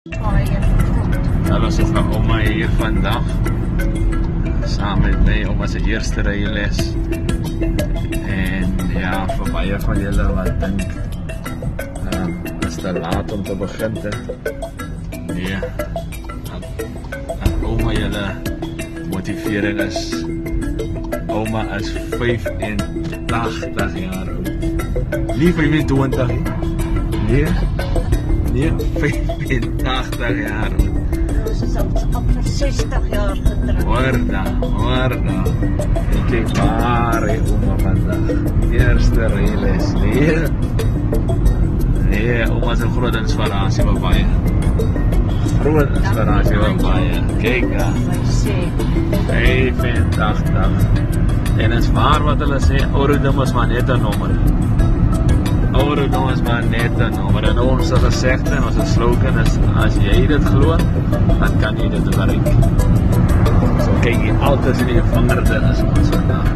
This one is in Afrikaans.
Hallo, so gaan oma hier vandag saam met my, oma se eerste ryles. En ja, vir baie van julle wat dink is te laat om te begin het. Nee, dat oma julle motivering is. Oma is 85 jaar oud. Nie 25 nie. Nee, 85 jaar oud. Ze is amper 60 jaar getrouwd. Hoor dan. En kijk waar oma vandag. Eerste ryles. Nee, oma is een grote inspiratie vir baie. Groot inspiratie vir baie. Kijk daar. 85. En is waar wat hulle sê, ouderdom is maar net 'n nommer. Ouderdom is maar net 'n nommer. En ons gesegde en ons slogan is, as jy dit glo, dan kan jy dit bereik. So kyk jy altyd in die vingerde is ons vandag.